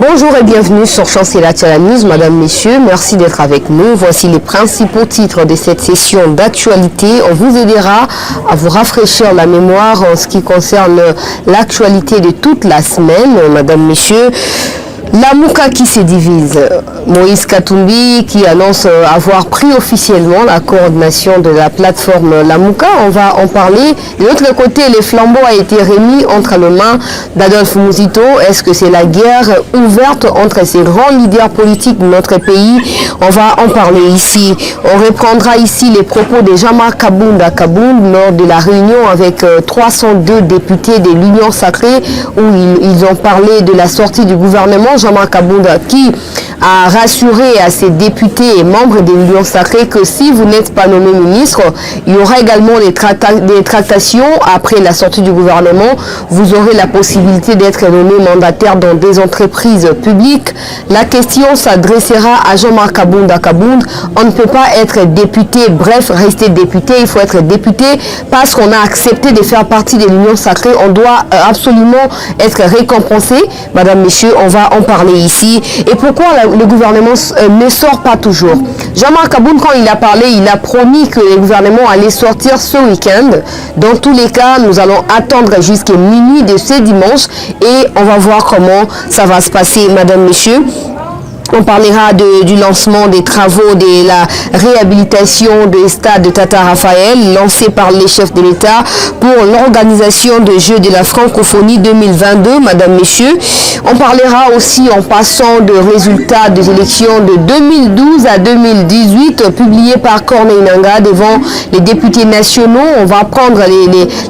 Bonjour et bienvenue sur Chancela Tchala News. Madame, Messieurs, merci d'être avec nous. Voici les principaux titres de cette session d'actualité. On vous aidera à vous rafraîchir la mémoire en ce qui concerne l'actualité de toute la semaine. Madame, Messieurs, la Mouka qui se divise. Moïse Katumbi qui annonce avoir pris officiellement la coordination de la plateforme La Mouka. On va en parler. De l'autre côté, les flambeaux a été remis entre les mains d'Adolphe Muzito. Est-ce que c'est la guerre ouverte entre ces grands leaders politiques de notre pays? On va en parler ici. On reprendra ici les propos de Jean-Marc Kabound à Kabound lors de la réunion avec 302 députés de l'Union Sacrée où ils ont parlé de la sortie du gouvernement. Jean-Marc Kabound qui a rassuré à ses députés et membres de l'Union Sacrée que si vous n'êtes pas nommé ministre, il y aura également des tractations après la sortie du gouvernement. Vous aurez la possibilité d'être nommé mandataire dans des entreprises publiques. La question s'adressera à Jean-Marc Kabound à Kabound. On ne peut pas être député, bref, rester député. Il faut être député parce qu'on a accepté de faire partie de l'Union Sacrée. On doit absolument être récompensé. Madame, Messieurs, on va en parler ici. Et pourquoi le gouvernement ne sort pas toujours? Jean-Marc Kabound, quand il a parlé, il a promis que le gouvernement allait sortir ce week-end. Dans tous les cas, nous allons attendre jusqu'à minuit de ce dimanche et on va voir comment ça va se passer, Madame, Messieurs. On parlera du lancement des travaux de la réhabilitation du stade de Tata Raphaël, lancé par les chefs de l'État pour l'organisation des Jeux de la francophonie 2022, Madame, Messieurs. On parlera aussi en passant des résultats des élections de 2012 à 2018, publiés par Corneille Nangaa devant les députés nationaux. On va prendre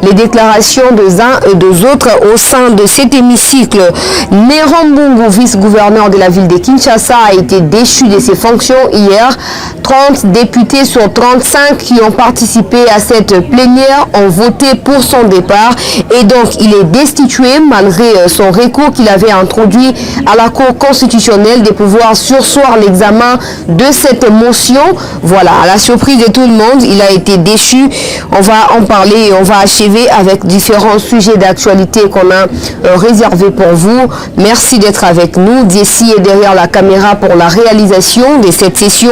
les déclarations des uns et des autres au sein de cet hémicycle. Néron Mbungu, vice-gouverneur de la ville de Kinshasa, a été déchu de ses fonctions hier. 30 députés sur 35 qui ont participé à cette plénière ont voté pour son départ et donc il est destitué malgré son recours qu'il avait introduit à la Cour constitutionnelle de pouvoir surseoir l'examen de cette motion. Voilà, à la surprise de tout le monde, il a été déchu. On va en parler et on va achever avec différents sujets d'actualité qu'on a réservés pour vous. Merci d'être avec nous. D'ici et derrière la caméra pour la réalisation de cette session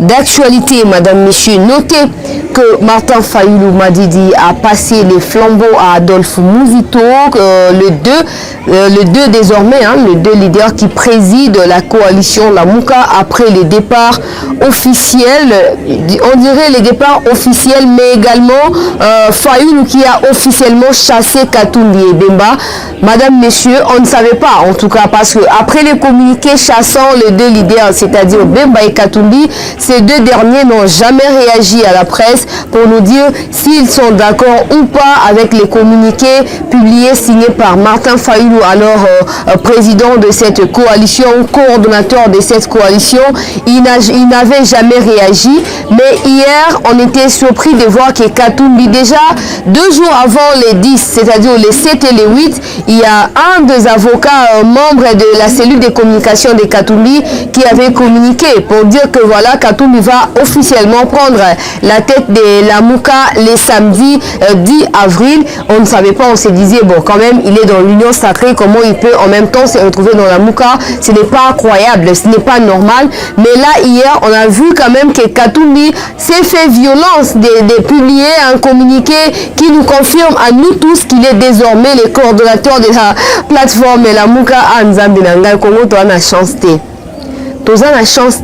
d'actualité, Madame, Messieurs. Notez que Martin Fayulu Madidi a passé les flambeaux à Adolphe Muzito, le 2 désormais, le 2 leader qui préside la coalition La Mouka après les départs officiels, on dirait les départs officiels, mais également Fayulu qui a officiellement chassé Katumbi et Bemba. Madame, Messieurs, on ne savait pas, en tout cas, parce que après les communiqués chassant les deux leaders, c'est-à-dire Bemba et Katumbi, ces deux derniers n'ont jamais réagi à la presse pour nous dire s'ils sont d'accord ou pas avec les communiqués publiés signés par Martin Fayulu, alors président de cette coalition, coordonnateur de cette coalition. Il n'avait jamais réagi, mais hier, on était surpris de voir que Katumbi, déjà 2 jours avant les 10, c'est-à-dire les 7 et les 8, il y a un des avocats membres de la cellule de communication de Katumbi qui avait communiqué pour dire que voilà, Katumbi va officiellement prendre la tête de La Mouka les samedis 10 avril. On ne savait pas, on se disait, bon, quand même, il est dans l'Union Sacrée, comment il peut en même temps se retrouver dans La Mouka? Ce n'est pas incroyable, ce n'est pas normal. Mais là, hier, on a vu quand même que Katumbi s'est fait violence de publier un communiqué qui nous confirme à nous tous qu'il est désormais le coordonnateur de la plateforme La Mouka à Nzambe Nangai. Comment tu as la chance? Tu as la chance?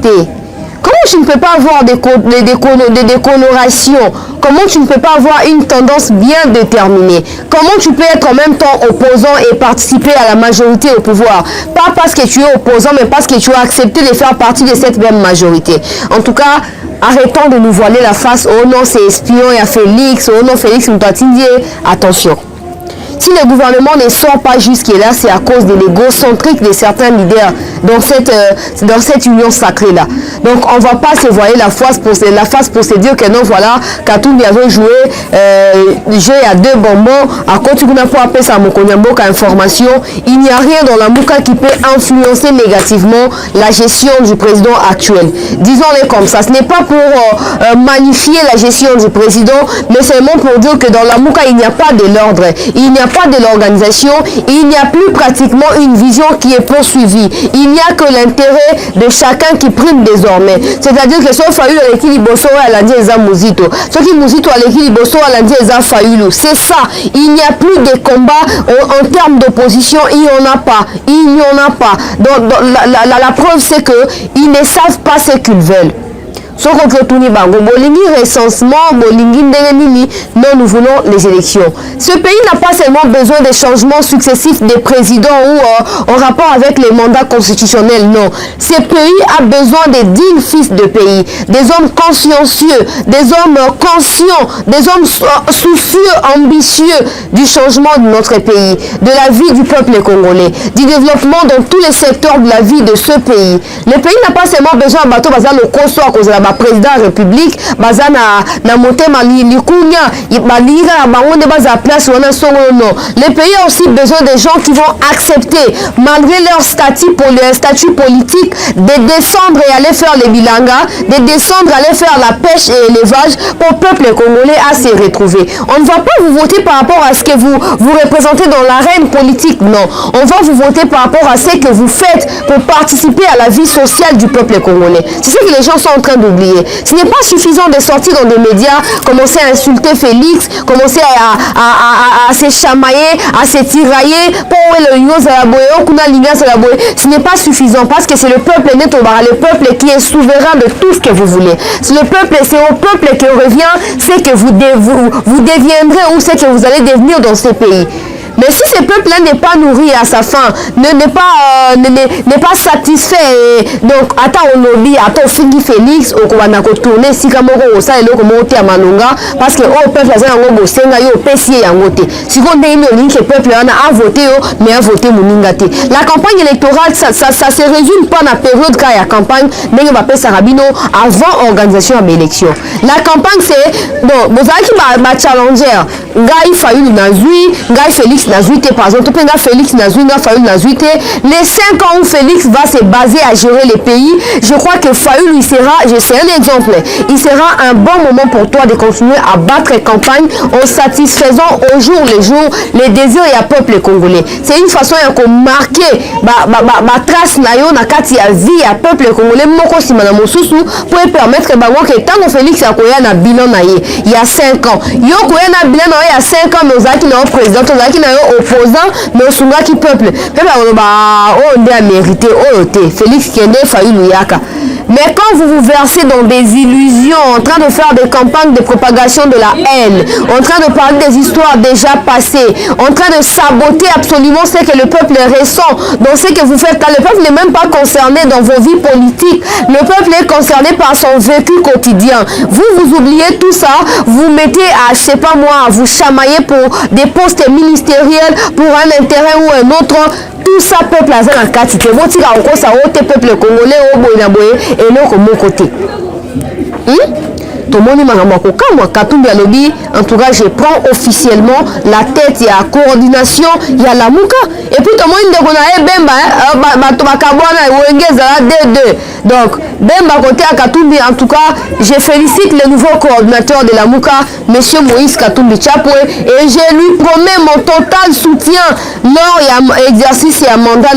Comment tu ne peux pas avoir des décolorations? Comment tu ne peux pas avoir une tendance bien déterminée? Comment tu peux être en même temps opposant et participer à la majorité au pouvoir? Pas parce que tu es opposant, mais parce que tu as accepté de faire partie de cette même majorité. En tout cas, arrêtons de nous voiler la face. Oh non, c'est espion, il y a Félix. Oh non, Félix Moutatindie. Attention. Si le gouvernement ne sort pas jusque-là, c'est à cause de l'égocentrique de certains leaders dans cette union sacrée-là. Donc, on ne va pas se voiler la face pour se dire que non, voilà, Katumbi avait joué jeu à 2 bonbons. À côté de pour appeler ça Mokonyambo information, il n'y a rien dans La Mouka qui peut influencer négativement la gestion du président actuel. Disons-le comme ça. Ce n'est pas pour magnifier la gestion du président, mais seulement pour dire que dans La Mouka, il n'y a pas de l'ordre. Il n'y a a pas de l'organisation, il n'y a plus pratiquement une vision qui est poursuivie. Il n'y a que l'intérêt de chacun qui prime désormais. C'est-à-dire que sauf Fayulu avec qui Liboso a lundi eza Muzito. Ce qui Muzito avec qui Liboso a lundi eza Fayulu. C'est ça. Il n'y a plus de combat en termes d'opposition. Il n'y en a pas. Il n'y en a pas. Donc, la preuve, c'est qu'ils ne savent pas ce qu'ils veulent. Non, nous voulons les élections. Ce pays n'a pas seulement besoin de changements successifs des présidents ou en rapport avec les mandats constitutionnels, non. Ce pays a besoin de dignes fils de pays, des hommes consciencieux, des hommes conscients, des hommes soucieux, ambitieux du changement de notre pays, de la vie du peuple congolais, du développement dans tous les secteurs de la vie de ce pays. Le pays n'a pas seulement besoin de bateau bazar le conso à cause de la président de la République, bazar na motema likunya, baliga na bangonde bazar place wana songo non. Le pays a aussi besoin de gens qui vont accepter, malgré leur statut politique, de descendre et aller faire les bilanga, de descendre et aller faire la pêche et l'élevage pour le peuple congolais à se retrouver. On ne va pas vous voter par rapport à ce que vous représentez dans l'arène politique, non. On va vous voter par rapport à ce que vous faites pour participer à la vie sociale du peuple congolais. C'est ce que les gens sont en train d'oublier. Ce n'est pas suffisant de sortir dans des médias, commencer à insulter Félix, commencer à se chamailler, à se tirailler pour ce n'est pas suffisant parce que c'est le peuple le peuple qui est souverain de tout ce que vous voulez. C'est au peuple qui revient ce que vous deviendrez ou ce que vous allez devenir dans ce pays. Mais si ce peuple-là n'est pas nourri à sa faim, n'est pas satisfait, donc attends on lobby, attends Fingi Félix, on va tourner si comme on ça et là comme on à Malonga parce que oh peuple là on va senga yo pesier yangote. Si on dit que le peuple a voté mais a voté Muningate. La campagne électorale ça se résume pas dans la période quand il y a campagne, mais on va passer Sarabino avant organisation de l'élection. La campagne c'est bon, vous avez qui challenger, Gaï Fayulu Nazui, Gaï Félix Nazuite, par exemple, Félix Nazuite, les 5 ans où Félix va se baser à gérer les pays, je crois que Fayulu, c'est un exemple, il sera un bon moment pour toi de continuer à battre campagne en satisfaisant au jour le jour les désirs et le peuple congolais. C'est une façon de marquer ma trace na kati ya vie à peuple congolais moko simana mosusu pour permettre que tant que Félix a koya na bilan na ye il y a 5 ans yo koya na bilan na il y a 5 ans mais ozaki na président ozaki na opposant mais osungaki peuple on a mérité Félix Kende Fayulu yaka. Mais quand vous vous versez dans des illusions, en train de faire des campagnes de propagation de la haine, en train de parler des histoires déjà passées, en train de saboter absolument ce que le peuple ressent, dans ce que vous faites, car le peuple n'est même pas concerné dans vos vies politiques, le peuple est concerné par son vécu quotidien. Vous oubliez tout ça, vous mettez à, je sais pas moi, à vous chamailler pour des postes ministériels, pour un intérêt ou un autre. Tout ça, peuple a un quantité. Vous tirez encore ça, peuple congolais, au boy et non comme mon côté. Tout le monde m'a Katumbi a lobby. En tout cas, je prends officiellement la tête. Il y a la coordination, il y a la mouka. Et puis tout le monde dit donc, Bemba côté à Katumbi, en tout cas, je félicite le nouveau coordinateur de la mouka, M. Moïse Katumbi Chapwe, et je lui promets mon total soutien lors de l'exercice et mandat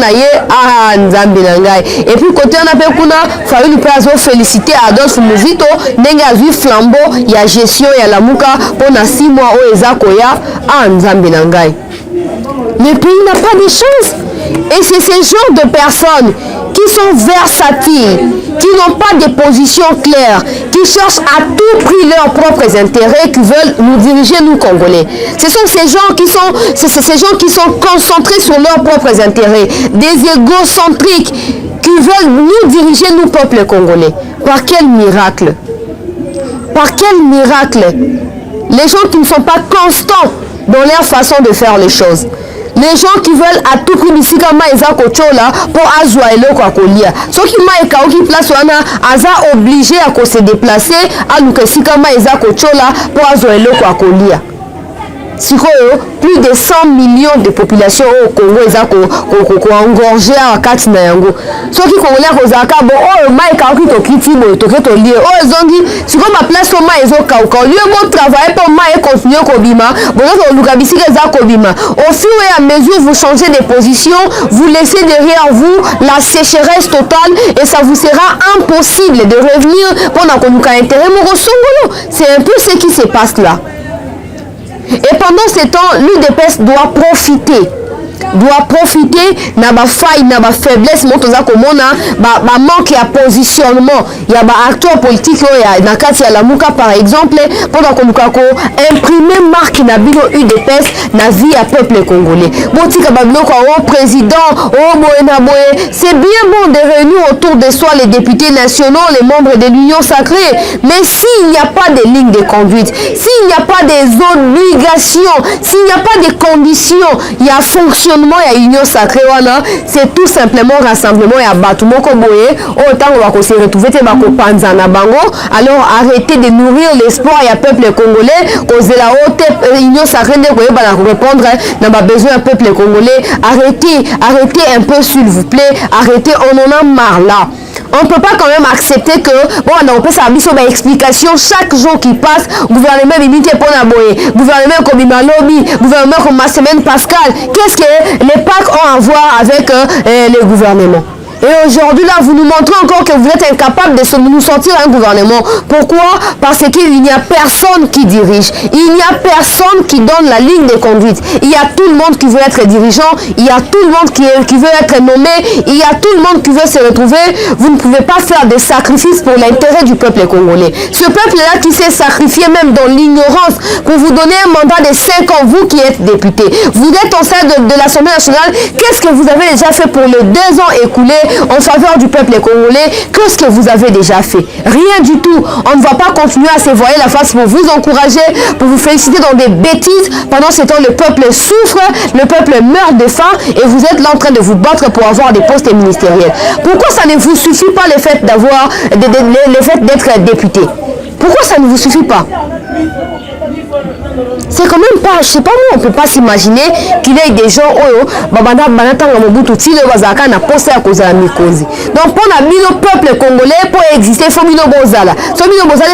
à Nzambi Nangai. Et puis côté on a Kuna, Fayulu lui féliciter Adolphe Muzito, Nengazu flambeau, il y a gestion, il y a la mouka pour 6 mois au Ezakoya à Nzambi Nangai. Le pays n'a pas de chance. Et c'est ce genre de personnes qui sont versatiles, qui n'ont pas de position claire, qui cherchent à tout prix leurs propres intérêts, qui veulent nous diriger, nous Congolais. Ce sont ces gens qui sont concentrés sur leurs propres intérêts, des égocentriques qui veulent nous diriger, nous peuple congolais. Par quel miracle? Par quel miracle? Les gens qui ne sont pas constants dans leur façon de faire les choses. Les gens qui veulent à tout prix ici comme Maïza Kochola pour azwa et le Kwakolia. Ceux qui Maïka ou qui place wana aza obligé à se déplacer à l'ukesi comme Maïza Kochola pour azwa et le Kwakolia. plus de 100 millions de population au Congo engorgé à Katina yango. Ce qui congolais kozaka bon oh mai ka ki to kiti bo to ke to lié oh zongi siko ma place au mai ezo ka ka lieu bon travailler pour mai continuer ko bima bon to luka bisika za ko bima au fur et à mesure vous changez de position vous laissez derrière vous la sécheresse totale et ça vous sera impossible de revenir pour na konuka intérêt mo songolo. C'est un peu ce qui se passe là. Et pendant ce temps, l'UDPS doit profiter na ba faille na ba faiblesse motoza komona ba manque ya positionnement ya ba acteur politique ya na kati ya lamuka par exemple pendant komuka ko imprimer marque na bino UDPS na vie ya peuple congolais botika ba biloko au président au boye na boye. C'est bien bon de réunir autour de soi les députés nationaux, les membres de l'Union sacrée, mais s'il n'y a pas de ligne de conduite, s'il n'y a pas des obligations, s'il n'y a pas de conditions, il y a fonctionnement et union sacrée wana, c'est tout simplement rassemblement et abattu moko boye autant on va se retrouver te bako panza na bango. Alors arrêtez de nourrir l'espoir et peuple congolais cause la haute union sacrée de koyeba na répondre na ba besoin du peuple congolais. Arrêtez un peu s'il vous plaît, arrêtez, on en a marre là. On ne peut pas quand même accepter que bon on peut savoir une explication chaque jour qui passe. Gouvernement limité pour la boye, gouvernement comme Imalobi, gouvernement comme Massemène Pascal. Qu'est-ce que les PAC ont à voir avec les gouvernements? Et aujourd'hui, là, vous nous montrez encore que vous êtes incapable de nous sortir un gouvernement. Pourquoi? Parce qu'il n'y a personne qui dirige. Il n'y a personne qui donne la ligne de conduite. Il y a tout le monde qui veut être dirigeant. Il y a tout le monde qui veut être nommé. Il y a tout le monde qui veut se retrouver. Vous ne pouvez pas faire des sacrifices pour l'intérêt du peuple congolais. Ce peuple-là qui s'est sacrifié même dans l'ignorance pour vous donner un mandat de 5 ans, vous qui êtes député. Vous êtes au sein de l'Assemblée nationale. Qu'est-ce que vous avez déjà fait pour les 2 ans écoulés en faveur du peuple congolais? Qu'est-ce que vous avez déjà fait? Rien du tout. On ne va pas continuer à se voiler la face pour vous encourager, pour vous féliciter dans des bêtises. Pendant ce temps, le peuple souffre, le peuple meurt de faim et vous êtes là en train de vous battre pour avoir des postes ministériels. Pourquoi ça ne vous suffit pas le fait d'avoir, le fait d'être député? Pourquoi ça ne vous suffit pas? C'est quand même pas, je sais pas, nous on peut pas s'imaginer qu'il y ait des gens donc pour le peuple congolais pour exister il faut que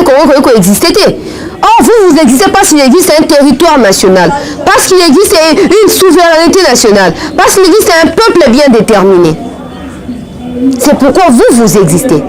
Congo exister. Or vous existez parce qu'il existe un territoire national, parce qu'il existe une souveraineté nationale, parce qu'il existe un peuple bien déterminé. C'est pourquoi vous existez.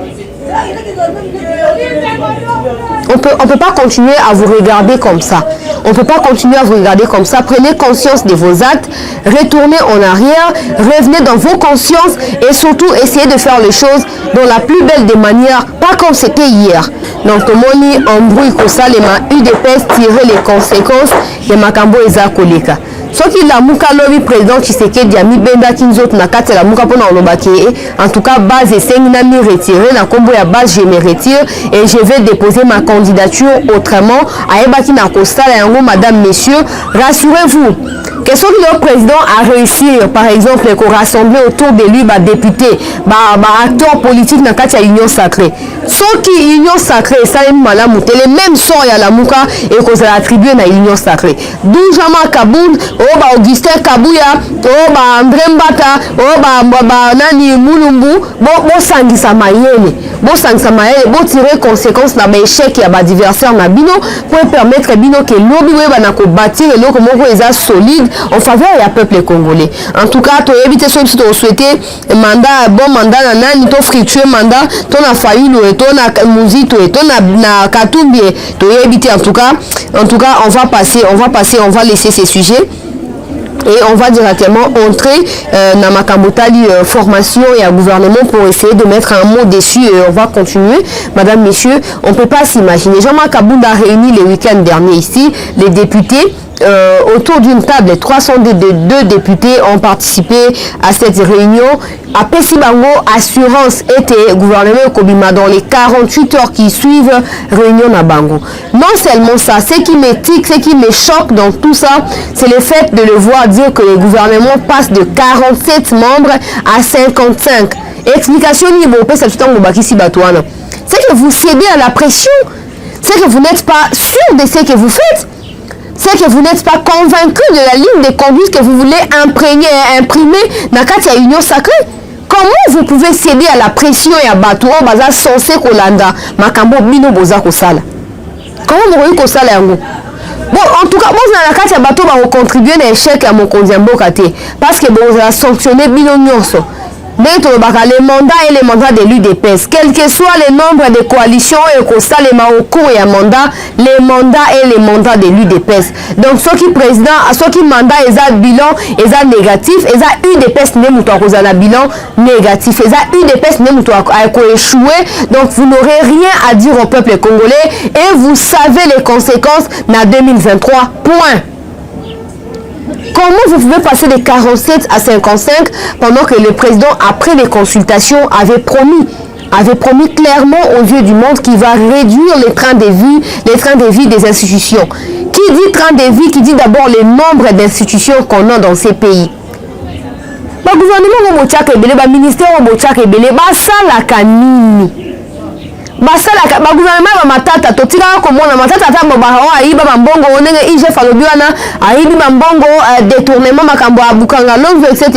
On peut pas continuer à vous regarder comme ça. On ne peut pas continuer à vous regarder comme ça. Prenez conscience de vos actes, retournez en arrière, revenez dans vos consciences et surtout essayez de faire les choses dans la plus belle des manières, pas comme c'était hier. Donc, Moni embrouille comme ça, les UDPS tirer les conséquences de Makambo Eza Koleka. Ce qui la muka lobi président Tshisekedi a mis benda kinzot na kati la muka pona olobaki en tout cas base et 5 nami retiré na kombo ya base je me retire et je vais déposer ma candidature autrement à ebaki na kosala yango madame messieurs rassurez-vous que ce que le président a réussi par exemple à rassembler autour de lui ba député ba acteur politique na kati ya union sacrée ce qui union sacrée ça est malamu les mêmes sort ya la muka et qu'on a attribué na union sacrée Doujama Kaboun oba Augustin Kabuya oba André Mbata oba nani Mulumbu bo sangisa mayele bo tirer conséquence na ba échec ya ba adversaire na bino pour permettre bino que lobi weba na ko bâtir et loko moko eza solide en faveur ya peuple congolais. En tout cas to éviter so to souhaiter mandat bon mandat na nani to fructueux mandat to na Fayulu et to na Muzito et to na Katumbi to éviter en tout cas on va laisser ces sujets et on va directement entrer dans ma Kambotali formation et à gouvernement pour essayer de mettre un mot dessus et on va continuer. Madame, messieurs, on ne peut pas s'imaginer. Jean-Marc Kabounda a réuni le week-end dernier ici les députés autour d'une table. 302 députés ont participé à cette réunion. À Pessibango, assurance était gouvernement Kobima dans les 48 heures qui suivent réunion à Bango. Non seulement ça, ce qui m'étique, ce qui me choque dans tout ça, c'est le fait de le voir dire que le gouvernement passe de 47 membres à 55. Explication c'est que vous cédez à la pression, c'est que vous n'êtes pas sûr de ce que vous faites. c'est que vous n'êtes pas convaincu de la ligne de conduite que vous voulez imprimer dans la Union sacrée. Comment vous pouvez céder à la pression et à Bato Baza censé Kolanda Makambo Bino Boza Kosala? Comment vous voyez Kosala yango? Bon, en tout cas, moi, dans la carte, Bato va contribuer à l'échec à mon Kondiambo Kate. Parce que vous avez sanctionné Bino Nyonso. Mais les mandats et les mandats de l'UDPS, quel que soit le nombre de coalitions et constat les cours et mandat, les mandats et les mandats de l'UDPS. Donc, ceux qui président, ceux qui mandat, ils ont bilan, ils ont négatif, ils ont UDPS n'est bilan négatif, ils ont UDPS n'est échoué. Donc, vous n'aurez rien à dire au peuple congolais et vous savez les conséquences en 2023. Point. Comment vous pouvez passer de 47 à 55 pendant que le président, après les consultations, avait promis clairement aux yeux du monde qu'il va réduire les trains de vie des institutions. Qui dit train de vie, qui dit d'abord le nombre d'institutions qu'on a dans ces pays. Le gouvernement le ministère de basalaka ba gouvernement ba matata totika komona matata ta mobaro aiba mambongo onenge ije falobiana aibi mambongo détournement makambo abukanga longue etc.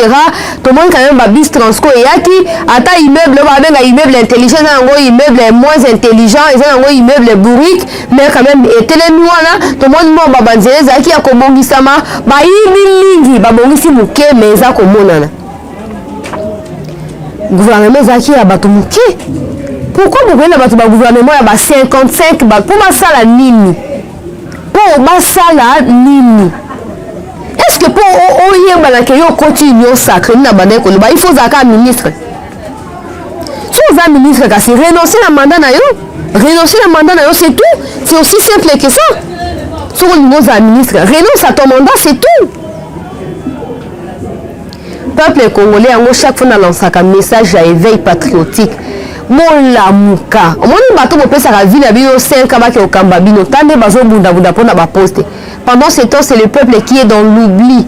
tout le monde quand même ba bis transco yaki ata immeuble ba benga immeuble intelligent nango immeuble moins intelligent et nango immeuble bourrique mais quand même etelemi wana tout le monde mo ba banzele zaki ya kobongisama ba ibi lingi ba bongisi muke meza komonana gouvernement zaki ya bato muke. Pourquoi vous voyez le gouvernement à 55 pour ça la nini? Pour ça la nini? Est-ce que pour continuer sacré il faut un ministre? Si vous avez un ministre, c'est renoncer à mandat, renoncer à mandat, c'est tout. C'est aussi simple que ça. Si vous avez un ministre, renonce à ton mandat, c'est tout. Peuple congolais, chaque fois, on lance un message à éveil patriotique. Mola muka omoni bato bopesa la ville bino 5 abaki okamba bino tande bazo bunda pona ba poste. Pendant ce temps, c'est le peuple qui est dans l'oubli.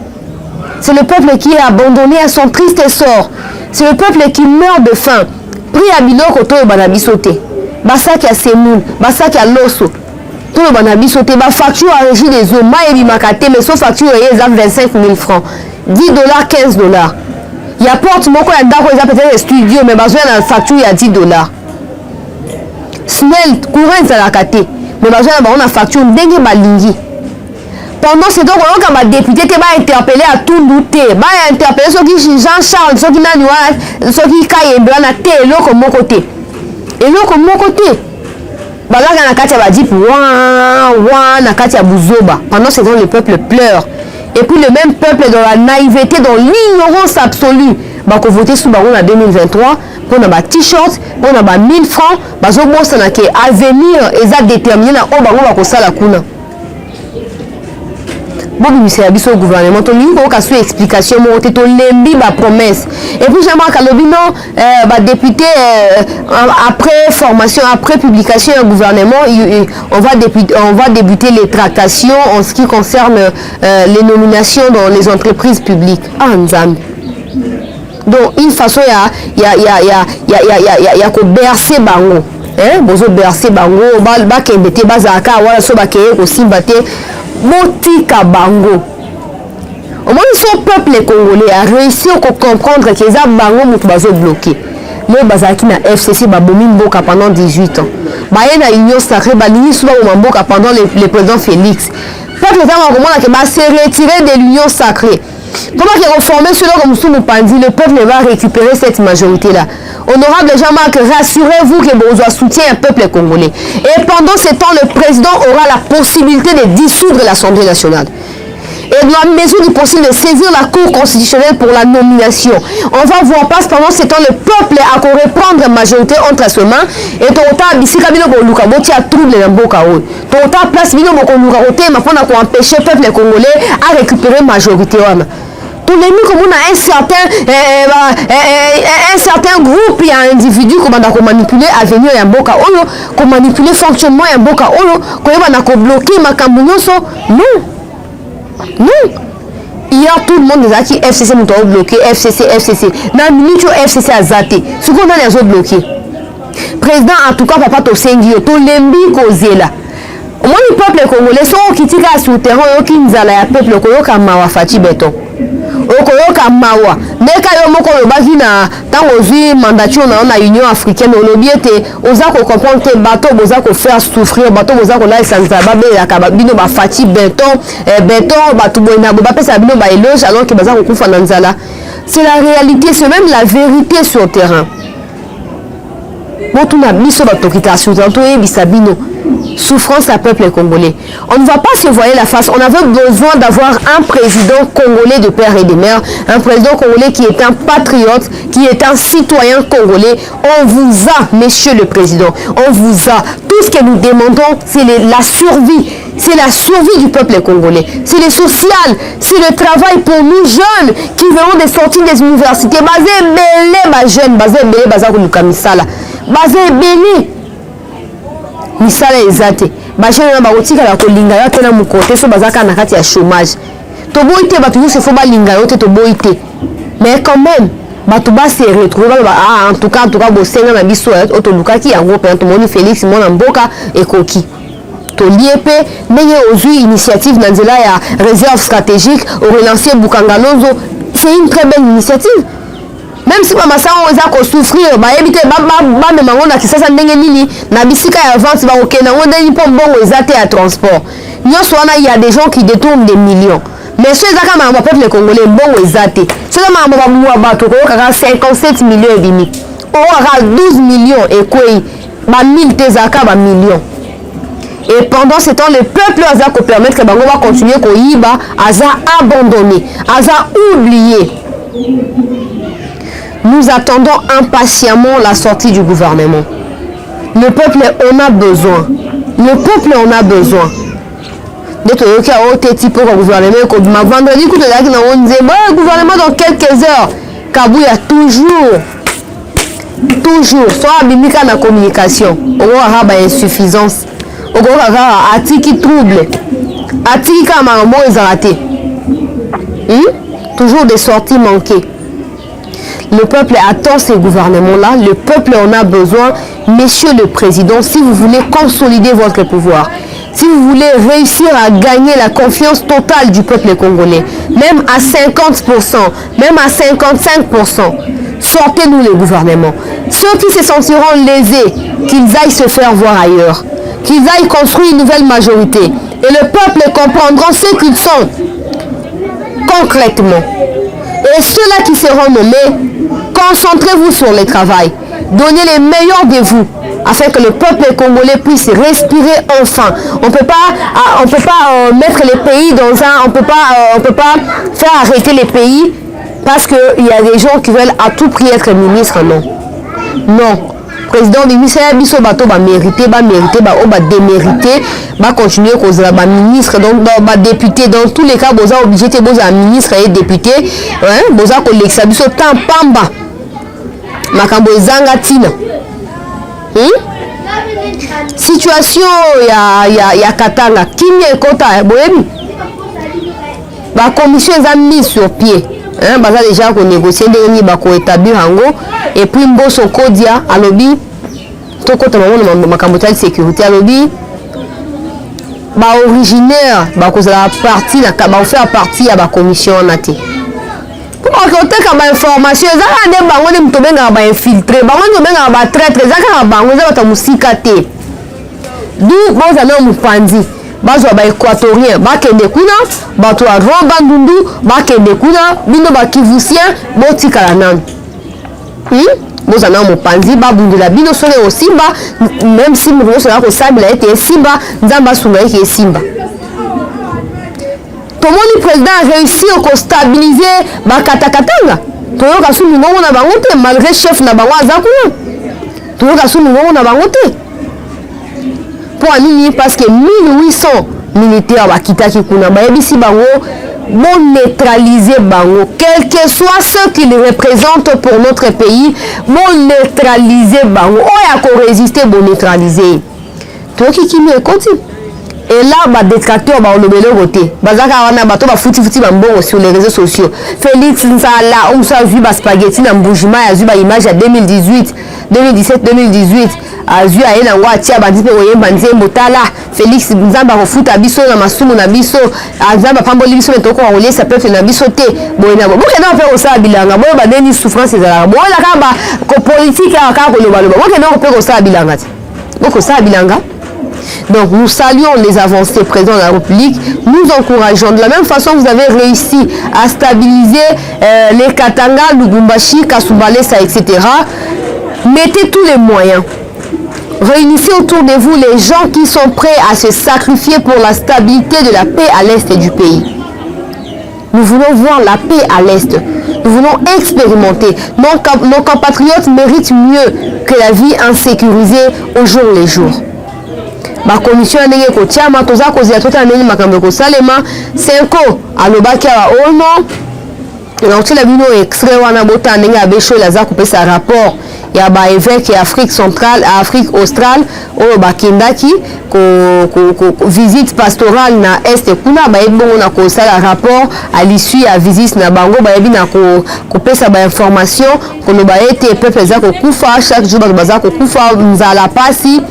C'est le peuple qui est abandonné à son triste sort. C'est le peuple qui meurt de faim. Pris à biloko to banabisote. Basaki a semoun, basaki a loso. To banabisote ba facture à régie des eaux, ma ebi makate mais son facture est 25 000 francs. $10, $15. Il y a porte mon quoi il peut-être studio mais besoin de facture il y a $10. Snell courant ça la caté mais besoin on a facture ndenge balingi. Pendant ce temps on a député te ba interpeller à tout douter ba interpeller ceux qui Jean-Charles ceux qui nani ceux qui Kayembe na te eloko mon côté balaka na kati ba dit wa na kati ya buzoba. Pendant ce temps le peuple pleure. Et puis le même peuple dans la naïveté, dans l'ignorance absolue, bah qu'on vote sous baron en 2023, pour un t-shirt, pour un 1000 francs, bah je pense que l'avenir est déterminé dans le baron va ça la kuna. Bon, c'est au gouvernement, on a une explication, on a lembi ma promesse. Et puis j'aimerais qu'à l'obino, député, après formation, après publication du gouvernement, on va débuter les tractations en ce qui concerne les nominations dans les entreprises publiques. Ah, Nzambi. Donc, une façon, il y a que bercer bango. Bozo bercer bango, bakembete, bazaka, wala so bakeye, aussi bate. Botika bango. Au moins, son peuple congolais a réussi à comprendre que les bango mutu bazo bloqué. Le bazaki na FCC babomi mboka pendant 18 ans. Baye na union sacrée balingi souvent mboka pendant le président Félix. Peuple va comprendre que ba se retirer de l'union sacrée. Comment qu'ils reformer cela comme sous Mupandi, le peuple va récupérer cette majorité-là. Honorable Jean-Marc, rassurez-vous que Bozoa soutient un peuple congolais. Et pendant ce temps, le président aura la possibilité de dissoudre l'Assemblée nationale. Et dans la mesure du possible de saisir la Cour constitutionnelle pour la nomination. On va voir pas pendant ce temps, le peuple a qu'à reprendre la majorité entre ses mains. Et Tota, Bissika Bino Boluka, Boti a trouble dans Boka. Tota, place Bino Boluka, mais pour empêcher le peuple congolais à récupérer la majorité. Tout le monde comme on a un certain groupe et un individu comme on a manipulé l'avenir et un boka olo, comme manipuler le fonctionnement et un boka olo, comme on a bloqué ma cambounoso. Non. Hier tout le monde a dit FCC nous a bloqué, FCC. Dans minute FCC a zaté. Ce qu'on a les autres bloqués. Président en tout cas papa to sengi to lembi kozela. Moi le peuple peuple congolais sont qui tika sur le terrain qui nzala ya peuple koyoka mawa fati beton okoyoka mawa neka yo moko lobaki na tango zui mandature na Union africaine olobiete oza ko comprendre que bateau boza ko faire souffrir bateau boza ko la sanza ba be ya bino ba fati beton beton batu boina bo ba pesa bino ba éloge alors que baza ko kufa na nzala. C'est la réalité, c'est même la vérité sur le terrain. Souffrance à peuple congolais. On ne va pas se voiler la face. On avait besoin d'avoir un président congolais de père et de mère, un président congolais qui est un patriote, qui est un citoyen congolais. On vous a, monsieur le président, on vous a. Tout ce que nous demandons, c'est la survie. C'est la survie du peuple congolais. C'est le social, c'est le travail pour nous jeunes qui venons de sortir des universités. Basé belé, ma jeune, basé belé, basé koluka misala. Basé belé. Misala ezate. Basé na ba otika la kolinga ya tena mukote so bazaka na kati ya chômage. To boite batu se fo ba linga yote to boite. Mais quand même, batu ba se retrouver en tout cas bosenga na biso to lukaki yango pe to moni Félix mona mboka ekoki. L'IEP n'a eu initiative dans la réserve stratégique au relancer Bukangalonzo. C'est une très belle initiative. Même si maman ça on a souffrir, bah éviter même on a qui ça n'engage ni na bisika ya vente ba ok na on a pas bon exaté à transport. Il y a des gens qui détournent des millions. Mais ceux là quand on peuple congolais bon exaté. Ceux là on va 57 millions et demi. On aura 12 millions et quoi ba 1000 tezaka ba millions. Et pendant ce temps, le peuple a permettre que Bango va continuer à abandonner, à oublier. Nous attendons impatiemment la sortie du gouvernement. Le peuple en a besoin. Le peuple en a besoin. Vendredi, le gouvernement dans quelques heures. Kabouya toujours. Soit bimika na communication. On aura insuffisance. Atiki trouble, atiki kama ezarate. Toujours des sorties manquées. Le peuple attend ces gouvernements-là, le peuple en a besoin. Monsieur le Président, si vous voulez consolider votre pouvoir, si vous voulez réussir à gagner la confiance totale du peuple congolais, même à 50%, même à 55%, sortez-nous les gouvernements. Ceux qui se sentiront lésés, qu'ils aillent se faire voir ailleurs. Qu'ils aillent construire une nouvelle majorité. Et le peuple comprendra ce qu'ils sont concrètement. Et ceux-là qui seront nommés, concentrez-vous sur le travail. Donnez les meilleurs de vous, afin que le peuple congolais puisse respirer enfin. On ne peut pas mettre les pays dans un... On peut pas faire arrêter les pays parce qu'il y a des gens qui veulent à tout prix être ministres. Non. Non. Président de Biso Bato va mériter, démériter, va continuer à causer la ministre, donc va député. Dans tous les cas, vous êtes obligé de être ministre et député. Vous êtes collègue, Biso Tampamba. Makambo Zangatina. Situation ya Katanga. Kimia Kota, Boebi. La commission est mise sur pied. Baza déjà qu'on négocie dernier bako établir ango et puis mboso kodia alobi to kota mamono makambotal sécurité alobi ba originaire bako za partie na ba faire partie ya ba commission naté pour que teka ba information za ande bango ni mto benga ba infiltrer bango ni benga ba traître za ka bango za ta musika te du boza na mupanzi bazwa ba équatorien bakende kuna bato a Rwanda ndundu bakende kuna bino ba kivusien botikala nanu boza na mopanzi babundela bino sole o simba même si mo sala ko sabila ete simba nzamba sunga eke simba tomoni président a réussi à stabiliser ba katakatanga toyoka sumi ngongo na bango te malgré chef na bango azakuna toyoka sumi ngongo na bango te pour anini parce que 1800 militaires bakitaki kuna bayebisi bango bon neutraliser bango quel que soit ce qu'ils représentent pour notre pays bon neutraliser bango oya ko résister bon neutraliser toki kimi ekoti Et là, bah, détracteurs, bah, on le côté. Bazaka, on a bateau, bah, fouti bambon sur les réseaux sociaux. Félix Nzala, on a vu, bah, spaghetti, dans Boujima, a vu, bah, image à 2018, 2017, 2018. A vu, à Ena Watia, bah, dit, oye, banze, motala. Félix Nzamba, fout à biso, na masumu, na biso. A Nzamba, pamboli, biso, mais toko, on laisse, ça peut faire na biso, te. Bon, il y a bon, il y a un peu ça, bilanga. Bon, bah, des souffrances, c'est là. Bon, il y a un politique, à un peu, bon, il y a un peu ça, bilanga. Donc, ça, bilanga. Donc nous saluons les avancées présentes dans la République, nous encourageons. De la même façon, vous avez réussi à stabiliser les Katanga, Lubumbashi, Kasubalesa, etc. Mettez tous les moyens. Réunissez autour de vous les gens qui sont prêts à se sacrifier pour la stabilité de la paix à l'est du pays. Nous voulons voir la paix à l'est. Nous voulons expérimenter. Nos compatriotes méritent mieux que la vie insécurisée au jour le jour. Ma commission ndenge ko tiama toza ko zia tota ndenge makambo ko salema 5 alobaki a ono donc la bino extrait wana bota ndenge abesho la za kopesa rapport ya ba évêque ya Afrique centrale Afrique australe oyo bakendaki ko visite pastorale na est kuna ba ebongo na ko sala rapport à l'issue ya visite na bango ba yebi na ko pesa ba information ko no ba ete peuple za ko kufa chaque jour ba za ko kufa nzala pasi.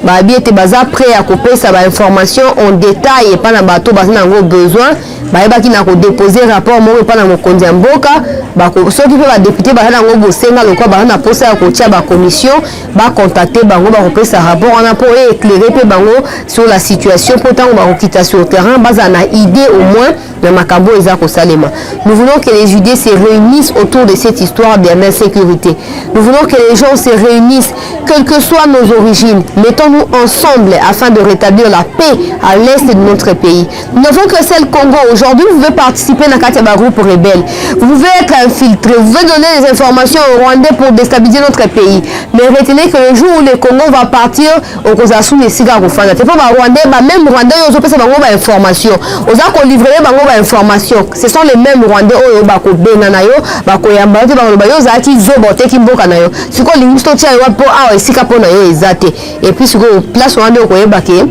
Babi était baza prêt à couper sa information en détail et pas dans bateau parce qu'on besoin baeba qui n'a ko déposer rapport mo pas dans mon kondiamboka ba ko so qui peut ba député ba na ngo bosenga le quoi ba na poser à ko tia ba commission ba contacter bango ba couper sa rapport on a pour éclairer pe bango sur la situation pourtant on va quitter sur le terrain basa na idée au moins de makambo ezako salema. Nous voulons que les Judées se réunissent autour de cette histoire d'insécurité. Nous voulons que les gens se réunissent, quelles que soient nos origines. Mettons-nous ensemble afin de rétablir la paix à l'est de notre pays. Nous n'avons que celle Congo. Aujourd'hui, vous pouvez participer à un groupe rebelle. Vous pouvez être infiltré. Vous pouvez donner des informations aux Rwandais pour déstabiliser notre pays. Mais retenez que le jour où le Congo va partir, au Kozasu, les cigares au Fana. C'est pas Rwandais, même Rwandais, ils ont fait des informations. Ils ont livré information. Ce sont les mêmes Rwandais oyo bako benanayo bako yamba te bako bayo zaki zobo te kimboka nayo siko lingusto tia yo po awa esika po na yo ezate et puis siko place Rwanda ko yebake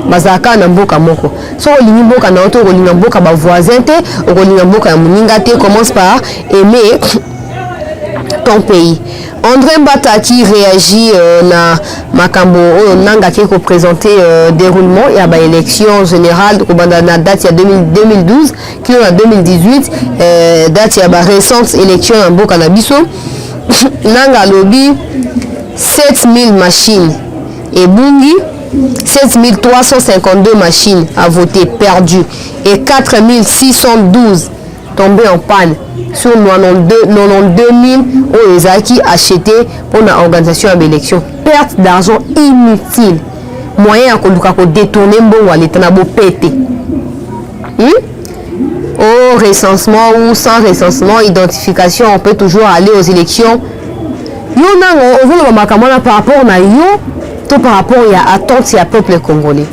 bazaka na mboka moko so olingi mboka na to olinga mboka ba voisin te olinga mboka ya muninga te commence par aimer ton pays. André Mbata qui réagit na makambo nanga qui ko présenter déroulement et à ba élection générale na date ya 2012 qui en 2018 date ya ba récente élection en Boka na biso nanga lobby 7000 machines et bungi 7352 machines à voter perdues et 4612 tombées en panne sur 92 000 Oezaki achetés pour l'organisation de l'élection. Perte d'argent inutile. Moyen à détourner à l'état de pété. Au recensement ou sans recensement, identification, on peut toujours aller aux élections. Par rapport à tout par rapport à attente à peuple congolais.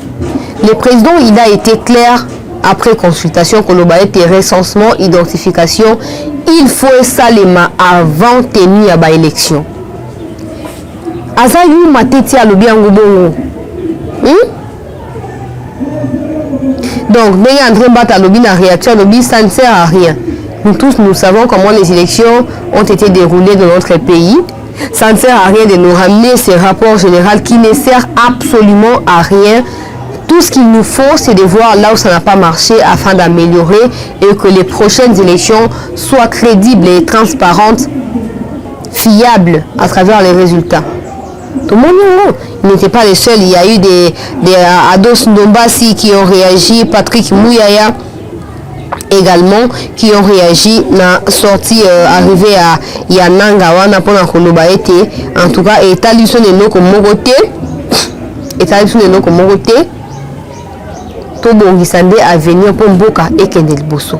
Le président, il a été clair après consultation, et recensement, identification, il faut salema avant tenir à l'élection. Azayu mateti à l'obiango bongo. Donc, André Mbata lobby na réaction lobby, ça ne sert à rien. Nous tous, nous savons comment les élections ont été déroulées dans notre pays. Ça ne sert à rien de nous ramener ces rapports généraux qui ne servent absolument à rien. Tout ce qu'il nous faut, c'est de voir là où ça n'a pas marché afin d'améliorer et que les prochaines élections soient crédibles et transparentes, fiables à travers les résultats. Tout le monde, il n'était pas les seuls. Il y a eu des Ados Ndombasi qui ont réagi, Patrick Mouyaya également, qui ont réagi, na sortie arrivée à Yananga, wana pona koloba ete, en tout cas, établissement de nos comme Mogote, établissement de nos comme Mogote, tout bon, il à venir pour Mboka et Kendel Bosso.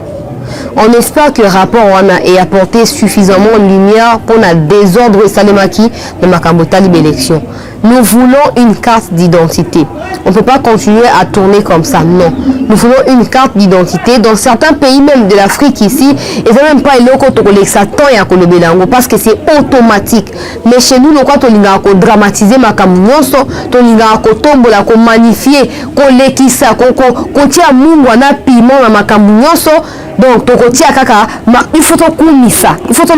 On espère que le rapport ait apporté suffisamment de lumière pour le désordre salemaki de Makambota Libre élection. Nous voulons une carte d'identité. On ne peut pas continuer à tourner comme ça, non. Nous voulons une carte d'identité. Dans certains pays même de l'Afrique ici, et ça même pas parce que c'est automatique. Mais chez nous, nous avons dramatiser ma camunyoso, on magnifier, on l'équissa, on tient mungu na piment ma camunyoso. Donc, il faut que ça. Il faut que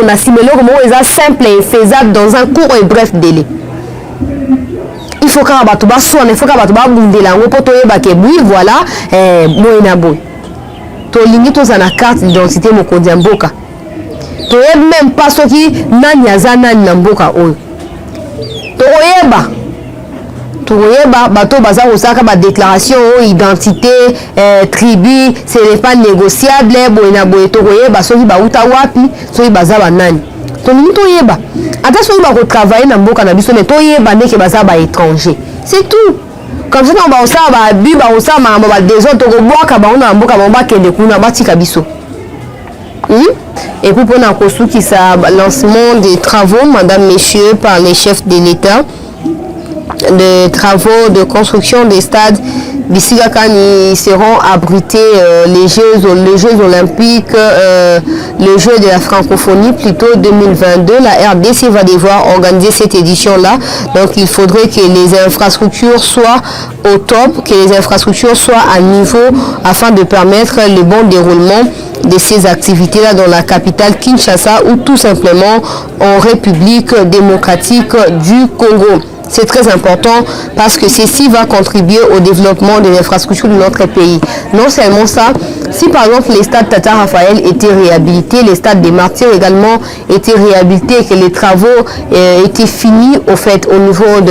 on a simulé comment simple et faisable dans un court et bref délai. Il faut que il faut que voilà, na carte d'identité mokonzi mboka. Même pas ce qui nani na mboka oyo. Toyeba bato baza osaka ba déclaration identité tribu ce n'est pas négociable boina boye toyeba soki ba uta wapi soki baza ba nani tolingi toyeba ata soki ba ko travailler na mboka na biso mais toyeba ndeke baza ba étranger c'est tout comme ça on va osala ba bi ba osala makambo ba désordre tokobwaka bango na mboka bango bakende kuna batika biso. Et puis pour la lancement des travaux, madame, messieurs, par les chefs de l'État, de travaux de construction des stades Bissigakani seront abrités les Jeux olympiques, le Jeu de la francophonie plutôt 2022. La RDC va devoir organiser cette édition-là. Donc il faudrait que les infrastructures soient au top, que les infrastructures soient à niveau afin de permettre le bon déroulement de ces activités-là dans la capitale Kinshasa ou tout simplement en République démocratique du Congo. C'est très important parce que ceci va contribuer au développement de l'infrastructure de notre pays. Non seulement ça, si par exemple les stades Tata Raphaël étaient réhabilités, les stades des Martyrs également étaient réhabilités et que les travaux étaient finis au fait au niveau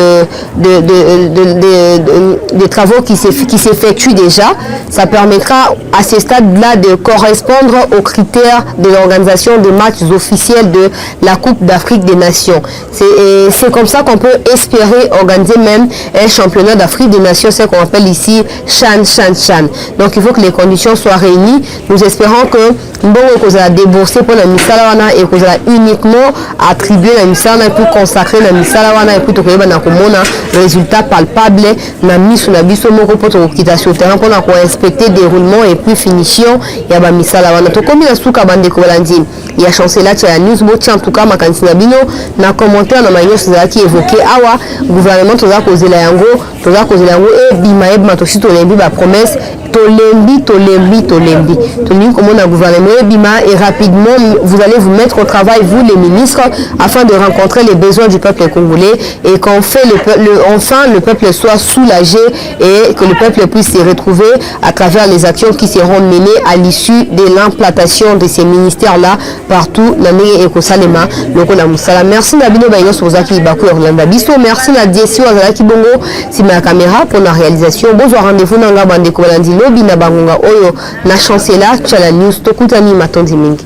des travaux qui s'effectuent déjà, ça permettra à ces stades-là de correspondre aux critères de l'organisation des matchs officiels de la Coupe d'Afrique des Nations. C'est comme ça qu'on peut espérer organiser même un championnat d'Afrique des Nations, ce qu'on appelle ici Chan. Donc il faut que les conditions soient réunies. Nous espérons que nous allons débourser pour la Misalawana et que nous allons uniquement attribuer la Misalawana et puis consacrer la Misalawana et puis nous allons un résultat palpable na misu na biso moko pour quitter sur le terrain pour respecter déroulement et puis finition ya ba Misalawana. To komi na suka bande ko balandi. Il y a chancelier la news boti en tout cas makanisi na bino na commentaire na mayo qui évoqué awa gouvernement toza kozela yango e bima eba to sito lembi ba promesse tolembi toni comme on a gouvernement e bima et rapidement vous allez vous mettre au travail vous les ministres afin de rencontrer les besoins du peuple congolais et qu'en fait enfin le peuple soit soulagé et que le peuple puisse se retrouver à travers les actions qui seront menées à l'issue de l'implantation de ces ministères là partout na ndenge ekosalema lokola musala. Merci na bino bayo sozaki baku Orlando biso, merci na DSI wazalaki bongo sima ya caméra pour la réalisation. Bonjour, rendez-vous na ngaba ndeko balandi lobi na bangonga oyo na chancela chala news tokutani matondi mingi.